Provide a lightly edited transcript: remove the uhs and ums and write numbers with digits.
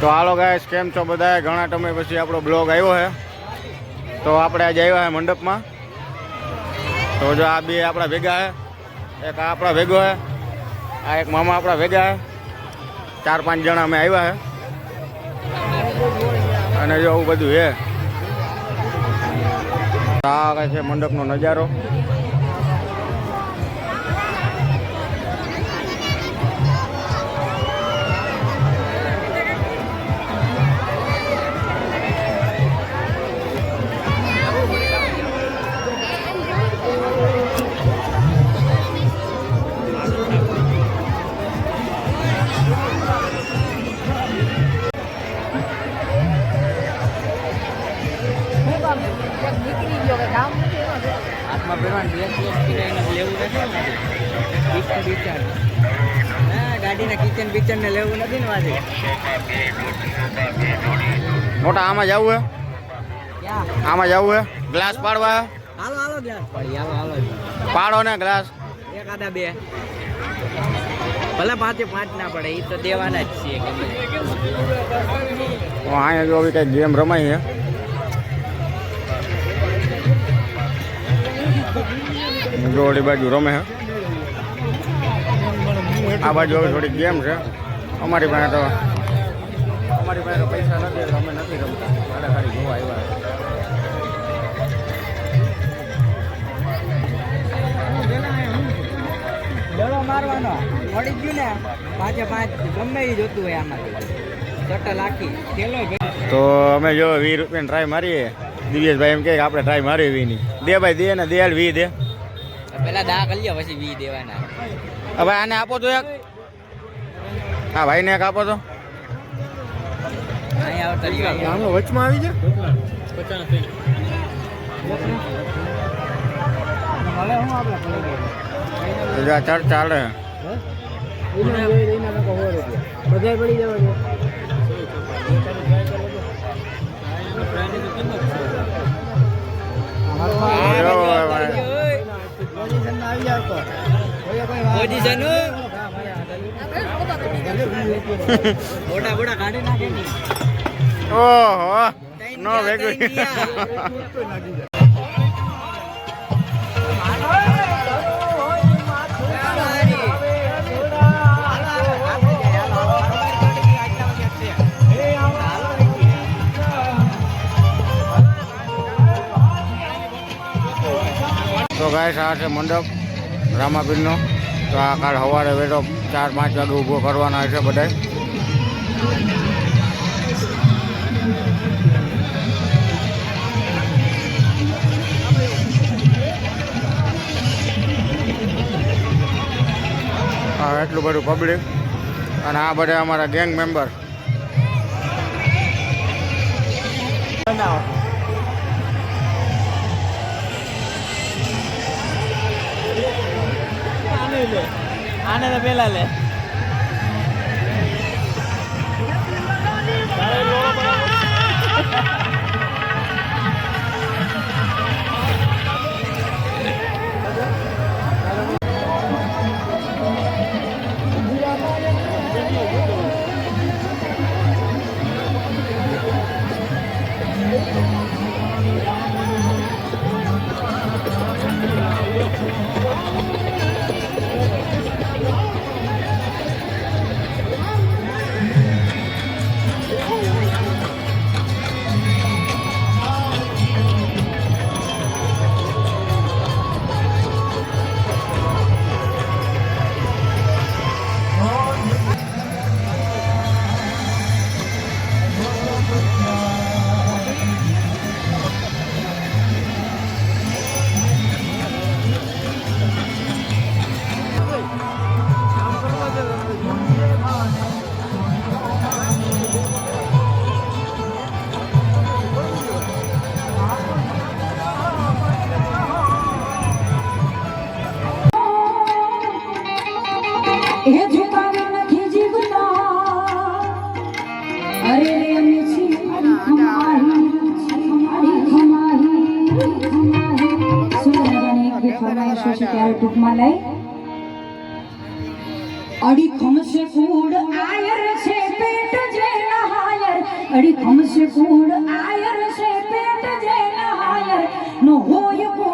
તો હાલો ગાઈસ, કેમ છો બધા? ઘણા સમય પછી આપણો બ્લોગ આવ્યો છે. તો આપણે આજે આવ્યા છે મંડપમાં. તો જો આ બે આપણા ભેગા છે, એક આપણા ભેગો છે, આ એક મામા આપણા ભેગા છે. 4-5 જણા અમે આવ્યા છે અને જો આવું બધું છે. આ છે મંડપનો નજારો. હાથમાં પહેરવાનું લેવું નથી ગાડીના કિચન ને લેવું નથી ને વાજે મોટા આમાં જવું હે, આમાં જવું હે, ગ્લાસ પાડવા. હાલો હાલો ગ્લાસ પાડી હાલો પાડો ને ગ્લાસ એકાદા બે ભલે 5 ના પડે, એ તો દેવાના જ છીએ. અહીંયા જો કઈ ગેમ રમાય છે. ઓલી બાજુ રમે છે, આ બાજુ હવે થોડીક ગેમ છે. અમારી પાસે તો પૈસા નથી એટલે અમે નથી રમતા, ખાલી જોવા આવ્યા. દડો મારવાનો મળી ગયું ને 5 ગમે એ જોતું હોય આમાંથી ટોટલ આખી ખેલો. તો અમે જો 20 રૂપિયાની ટ્રાય મારીએ. દિવ્યેશભાઈ એમ કે આપણે ટ્રાય મારી વીની. દે ભાઈ દે ને, દે 20 દે. પેલા દા કરી લે પછી 20 દેવાના. હવે આને આપો તો એક, હા ભાઈને એક આપો તો. વચમાં આવી જાય ચર્ચ ચાલે. બધા પડી જવા મોટા કાઢી નાખે. ઓહો નો ભેગું. તો ગાઈસ, આ છે મંડપ રામાપીરનો. તો આ કાલ સવારે વેળો 4-5 વાગે ઊભો કરવાના છે બધા. હા, એટલું બધું પબ્લિક અને આ બધા અમારા ગેંગ મેમ્બર. આને તો પેલા લે. ટૂંકમાં લઈ અડી ખમશે કુડ આયર છે પેટ જે નહાય અડી ખમશે કુડ આયર છે પેટ જેના હાયર નો હોય